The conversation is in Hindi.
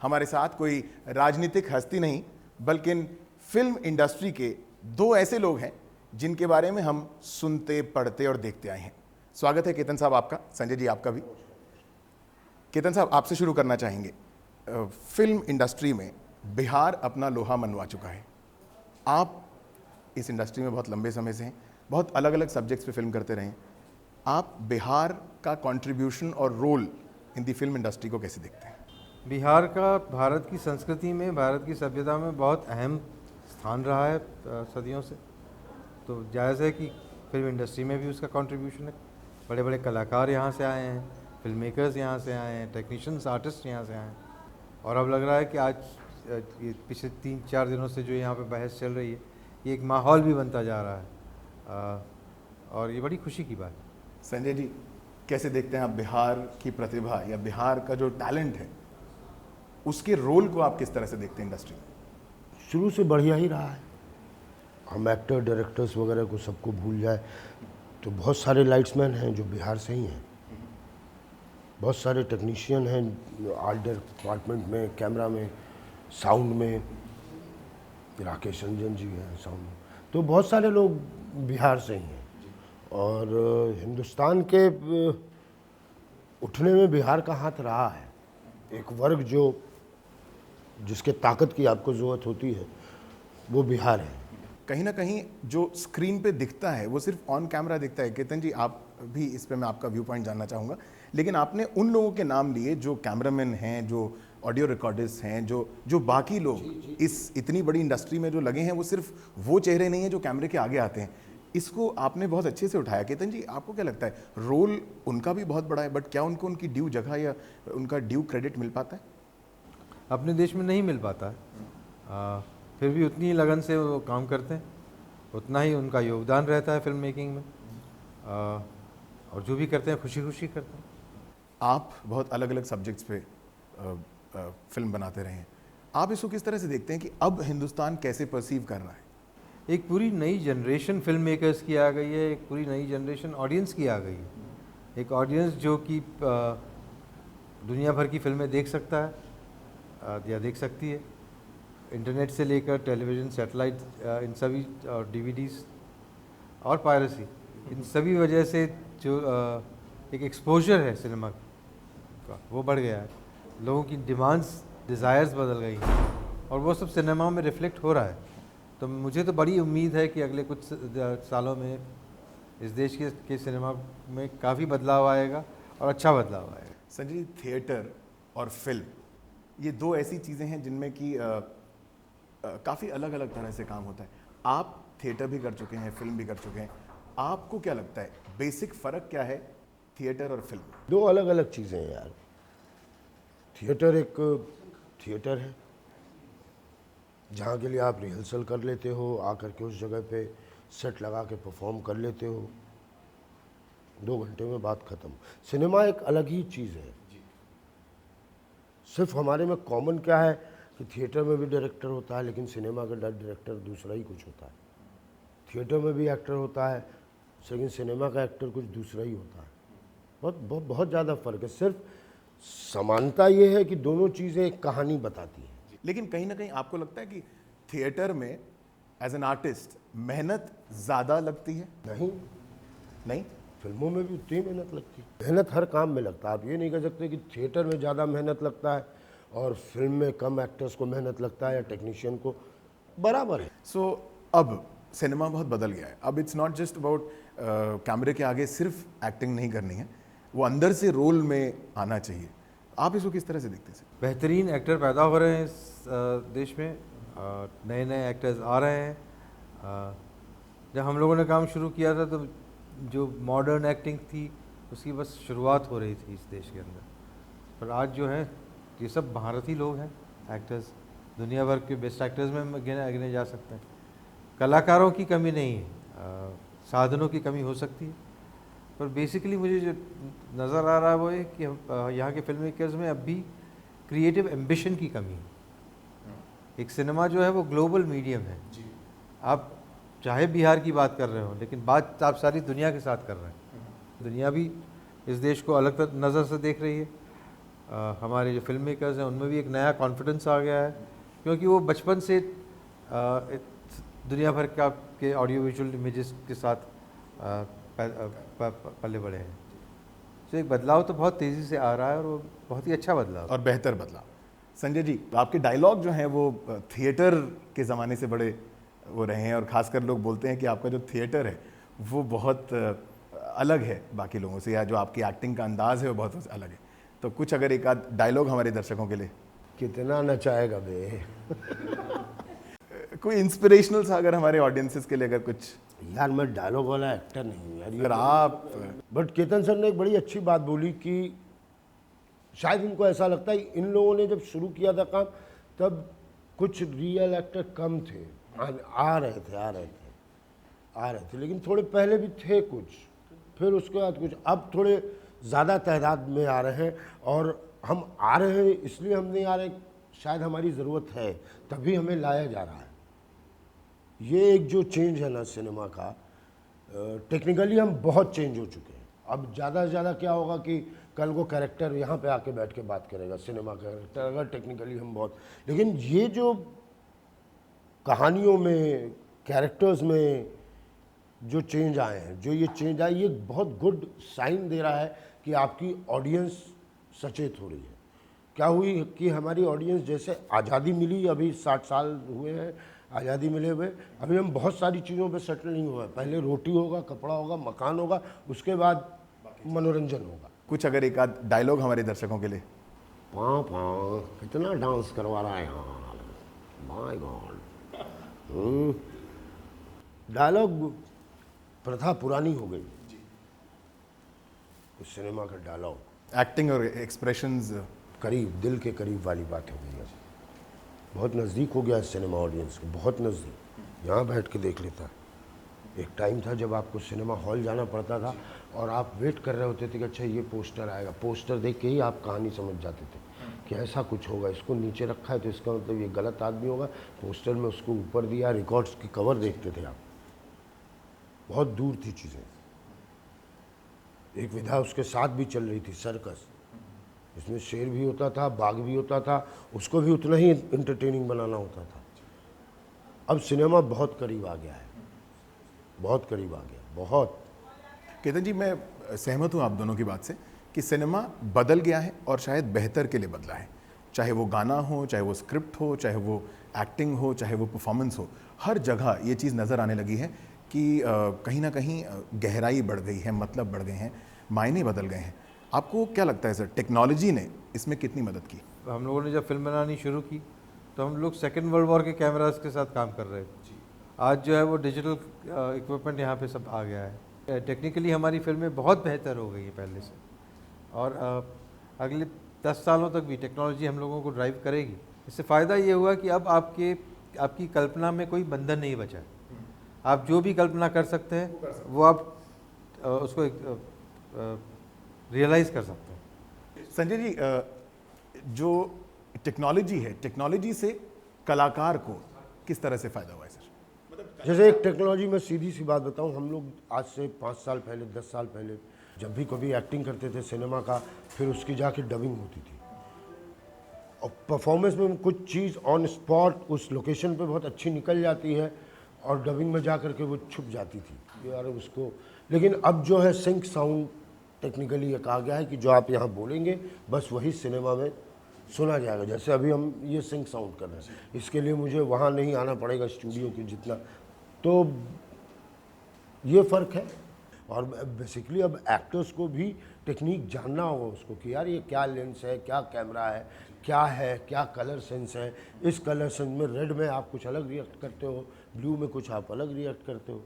हमारे साथ कोई राजनीतिक हस्ती नहीं बल्कि फिल्म इंडस्ट्री के दो ऐसे लोग हैं जिनके बारे में हम सुनते, पढ़ते और देखते आए हैं। स्वागत है केतन साहब आपका, संजय जी आपका भी। केतन साहब, आपसे शुरू करना चाहेंगे। फिल्म इंडस्ट्री में बिहार अपना लोहा मनवा चुका है। आप इस इंडस्ट्री में बहुत लंबे समय से हैं, बहुत अलग अलग सब्जेक्ट्स पे फिल्म करते रहे हैं। आप बिहार का कंट्रीब्यूशन और role in the film industry को कैसे देखते हैं? बिहार का भारत की संस्कृति में, भारत की सभ्यता में बहुत अहम स्थान रहा है सदियों से। तो जायज़ है कि फिल्म इंडस्ट्री में भी उसका कंट्रीब्यूशन है। बड़े बड़े कलाकार यहाँ से आए हैं, फिल्म मेकर्स यहाँ से आए हैं, टेक्नीशियंस, आर्टिस्ट यहाँ से आए हैं। और अब लग रहा है कि आज ये पिछले 3-4 दिनों से जो यहाँ पे बहस चल रही है, ये एक माहौल भी बनता जा रहा है और ये बड़ी खुशी की बात है। संजय जी, कैसे देखते हैं आप बिहार की प्रतिभा या बिहार का जो टैलेंट है उसके रोल को आप किस तरह से देखते हैं इंडस्ट्री में? शुरू से बढ़िया ही रहा है। हम एक्टर, डायरेक्टर्स वगैरह को सबको भूल जाए तो बहुत सारे लाइट्समैन हैं जो बिहार से ही हैं। बहुत सारे टेक्नीशियन हैं आर्ट डिपार्टमेंट में, कैमरा में, साउंड में। राकेश रंजन जी हैं साउंड में। तो बहुत सारे लोग बिहार से ही हैं। और हिंदुस्तान के उठने में बिहार का हाथ रहा है। एक वर्ग जिसके ताकत की आपको ज़रूरत होती है वो बिहार है। कहीं ना कहीं जो स्क्रीन पे दिखता है वो सिर्फ ऑन कैमरा दिखता है। केतन जी, आप भी इस पे मैं आपका व्यू पॉइंट जानना चाहूँगा। लेकिन आपने उन लोगों के नाम लिए जो कैमरामैन हैं, जो ऑडियो रिकॉर्डिस्ट हैं, जो बाकी लोग इस इतनी बड़ी इंडस्ट्री में जो लगे हैं, वो सिर्फ वो चेहरे नहीं हैं जो कैमरे के आगे आते हैं। इसको आपने बहुत अच्छे से उठाया। केतन जी, आपको क्या लगता है, रोल उनका भी बहुत बड़ा है, बट क्या उनको उनकी ड्यू जगह या उनका ड्यू क्रेडिट मिल पाता है? अपने देश में नहीं मिल पाता है। फिर भी उतनी ही लगन से वो काम करते हैं, उतना ही उनका योगदान रहता है फिल्म मेकिंग में। और जो भी करते हैं खुशी खुशी करते हैं। आप बहुत अलग अलग सब्जेक्ट्स पे फिल्म बनाते रहे हैं। आप इसको किस तरह से देखते हैं कि अब हिंदुस्तान कैसे परसीव कर रहा है? एक पूरी नई जनरेशन फिल्म मेकर्स की आ गई है, एक पूरी नई जनरेशन ऑडियंस की आ गई है। एक ऑडियंस जो कि दुनिया भर की फिल्में देख सकता है या देख सकती है। इंटरनेट से लेकर टेलीविज़न, सैटेलाइट, इन सभी डीवीडीज़ और पायरेसी, इन सभी वजह से जो एक एक्सपोजर है सिनेमा का वो बढ़ गया है। लोगों की डिमांड्स, डिज़ायर्स बदल गई हैं और वो सब सिनेमा में रिफ्लेक्ट हो रहा है। तो मुझे तो बड़ी उम्मीद है कि अगले कुछ सालों में इस देश के सिनेमा में काफ़ी बदलाव आएगा और अच्छा बदलाव आएगा। संजय, थिएटर और फिल्म ये दो ऐसी चीज़ें हैं जिनमें कि काफ़ी अलग अलग तरह से काम होता है। आप थिएटर भी कर चुके हैं, फिल्म भी कर चुके हैं। आपको क्या लगता है बेसिक फ़र्क क्या है थिएटर और फिल्म? दो अलग अलग चीज़ें हैं यार। थिएटर एक थिएटर है जहाँ के लिए आप रिहर्सल कर लेते हो, आकर के उस जगह पे सेट लगा के परफॉर्म कर लेते हो, 2 घंटे में बात ख़त्म। सिनेमा एक अलग ही चीज़ है। सिर्फ हमारे में कॉमन क्या है कि थिएटर में भी डायरेक्टर होता है, लेकिन सिनेमा का डायरेक्टर दूसरा ही कुछ होता है। थिएटर में भी एक्टर होता है, लेकिन सिनेमा का एक्टर कुछ दूसरा ही होता है। बहुत ज़्यादा फ़र्क है। सिर्फ समानता ये है कि दोनों चीज़ें एक कहानी बताती हैं। लेकिन कहीं ना कहीं आपको लगता है कि थिएटर में एज एन आर्टिस्ट मेहनत ज़्यादा लगती है? नहीं, फिल्मों में भी उतनी मेहनत लगती है। मेहनत हर काम में लगता है। आप ये नहीं कह सकते कि थिएटर में ज़्यादा मेहनत लगता है और फिल्म में कम एक्टर्स को मेहनत लगता है या टेक्नीशियन को, बराबर है। सो अब सिनेमा बहुत बदल गया है। अब इट्स नॉट जस्ट अबाउट कैमरे के आगे सिर्फ एक्टिंग नहीं करनी है, वो अंदर से रोल में आना चाहिए। आप इसको किस तरह से देखते हैं? बेहतरीन एक्टर पैदा हो रहे हैं इस देश में, नए नए एक्टर्स आ रहे हैं। जब हम लोगों ने काम शुरू किया था तो जो मॉडर्न एक्टिंग थी उसकी बस शुरुआत हो रही थी इस देश के अंदर। पर आज जो है ये सब भारतीय लोग हैं एक्टर्स, दुनिया भर के बेस्ट एक्टर्स में गिने जा सकते हैं। कलाकारों की कमी नहीं है, साधनों की कमी हो सकती है, पर बेसिकली मुझे जो नज़र आ रहा है वो है कि यहाँ के फिल्म मेकर्स में अब भी क्रिएटिव एम्बिशन की कमी है। एक सिनेमा जो है वो ग्लोबल मीडियम है। आप चाहे बिहार की बात कर रहे हो, लेकिन बात आप सारी दुनिया के साथ कर रहे हैं। दुनिया भी इस देश को अलग नज़र से देख रही है हमारे जो फिल्म मेकर्स हैं उनमें भी एक नया कॉन्फिडेंस आ गया है, क्योंकि वो बचपन से दुनिया भर के ऑडियो विजुअल इमेजेस के साथ पले बड़े हैं। तो एक बदलाव तो बहुत तेज़ी से आ रहा है और वो बहुत ही अच्छा बदलाव और बेहतर बदलाव। संजय जी, आपके डायलॉग जो हैं वो थिएटर के ज़माने से बड़े वो रहे हैं, और ख़ासकर लोग बोलते हैं कि आपका जो थिएटर है वो बहुत अलग है बाकी लोगों से, या जो आपकी एक्टिंग का अंदाज़ है वो बहुत अलग है। तो कुछ अगर एक आध डायलॉग हमारे दर्शकों के लिए। कितना नचाएगा बे। कोई इंस्पिरेशनल सा अगर हमारे ऑडियंसेस के लिए अगर कुछ। यार मैं डायलॉग वाला एक्टर नहीं हूँ यार, अगर आप बट केतन सर ने एक बड़ी अच्छी बात बोली कि शायद इनको ऐसा लगता है इन लोगों ने जब शुरू किया था काम तब कुछ रियल एक्टर कम थे, आ रहे थे, लेकिन थोड़े पहले भी थे कुछ, फिर उसके बाद कुछ, अब थोड़े ज़्यादा तादाद में आ रहे हैं। और हम आ रहे हैं इसलिए हम नहीं आ रहे, शायद हमारी ज़रूरत है तभी हमें लाया जा रहा है। ये एक जो चेंज है ना सिनेमा का, टेक्निकली हम बहुत चेंज हो चुके हैं। अब ज़्यादा से ज़्यादा क्या होगा कि कल को कैरेक्टर यहाँ पे आके बैठ के बात करेगा, सिनेमा का कैरेक्टर, अगर टेक्निकली हम बहुत, लेकिन ये जो कहानियों में, कैरेक्टर्स में जो चेंज आए हैं, जो ये चेंज आए, ये बहुत गुड साइन दे रहा है कि आपकी ऑडियंस सचेत हो रही है। क्या हुई कि हमारी ऑडियंस, जैसे आज़ादी मिली, अभी 60 साल हुए हैं आज़ादी मिले हुए, अभी हम बहुत सारी चीज़ों पे सेटल नहीं हुए हैं। पहले रोटी होगा, कपड़ा होगा, मकान होगा, उसके बाद मनोरंजन होगा। कुछ अगर एक आध डायलॉग हमारे दर्शकों के लिए। पाँ पाँ कितना डांस करवा रहा है यार, माय गॉड। डायलॉग प्रथा पुरानी हो गई, उस सिनेमा का डायलॉग एक्टिंग और एक्सप्रेशंस करीब, दिल के करीब वाली बात हो गई है। बहुत नज़दीक हो गया है सिनेमा ऑडियंस को, बहुत नज़दीक, यहाँ बैठ के देख लेता। एक टाइम था जब आपको सिनेमा हॉल जाना पड़ता था और आप वेट कर रहे होते थे कि अच्छा ये पोस्टर आएगा, पोस्टर देख के ही आप कहानी समझ जाते थे कि ऐसा कुछ होगा, इसको नीचे रखा है तो इसका मतलब ये गलत आदमी होगा, पोस्टर में उसको ऊपर दिया, रिकॉर्ड्स की कवर देखते थे आप। बहुत दूर थी चीज़ें। एक विधा उसके साथ भी चल रही थी, सर्कस, इसमें शेर भी होता था, बाघ भी होता था, उसको भी उतना ही इंटरटेनिंग बनाना होता था। अब सिनेमा बहुत करीब आ गया है, बहुत करीब आ गया, बहुत। केतन जी, मैं सहमत हूँ आप दोनों की बात से कि सिनेमा बदल गया है और शायद बेहतर के लिए बदला है। चाहे वो गाना हो, चाहे वो स्क्रिप्ट हो, चाहे वो एक्टिंग हो, चाहे वो परफॉर्मेंस हो, हर जगह ये चीज़ नज़र आने लगी है कि कहीं ना कहीं गहराई बढ़ गई है, मतलब बढ़ गए हैं, मायने बदल गए हैं। आपको क्या लगता है सर, टेक्नोलॉजी ने इसमें कितनी मदद की? हम लोगों ने जब फिल्म बनानी शुरू की तो हम लोग सेकेंड वर्ल्ड वॉर के कैमरास के साथ काम कर रहे थे। आज जो है वो डिजिटल इक्विपमेंट यहाँ पे सब आ गया है। टेक्निकली हमारी फिल्में बहुत बेहतर हो गई हैं पहले से, और अगले 10 सालों तक भी टेक्नोलॉजी हम लोगों को ड्राइव करेगी। इससे फ़ायदा ये हुआ कि अब आपकी कल्पना में कोई बंधन नहीं बचा है। आप जो भी कल्पना कर सकते हैं वो आप उसको रियलाइज़ कर सकते हैं। संजय जी, जो टेक्नोलॉजी है, टेक्नोलॉजी से कलाकार को किस तरह से फ़ायदा हुआ है सर? जैसे एक टेक्नोलॉजी में सीधी सी बात बताऊं, हम लोग आज से 5 साल पहले, 10 साल पहले जब भी कभी एक्टिंग करते थे सिनेमा का, फिर उसकी जाके डबिंग होती थी और परफॉर्मेंस में कुछ चीज़ ऑन स्पॉट उस लोकेशन पे बहुत अच्छी निकल जाती है और डबिंग में जा कर के वो छुप जाती थी यार उसको। लेकिन अब जो है सिंक साउंड टेक्निकली ये कहा गया है कि जो आप यहाँ बोलेंगे बस वही सिनेमा में सुना जाएगा। जैसे अभी हम ये सिंक साउंड कर रहे हैं, इसके लिए मुझे वहाँ नहीं आना पड़ेगा स्टूडियो के जितना, तो ये फ़र्क है। और बेसिकली अब एक्टर्स को भी टेक्निक जानना होगा उसको कि यार ये क्या लेंस है, क्या कैमरा है, क्या कलर सेंस है। इस कलर सेंस में रेड में आप कुछ अलग रिएक्ट करते हो, ब्लू में कुछ आप अलग रिएक्ट करते हो।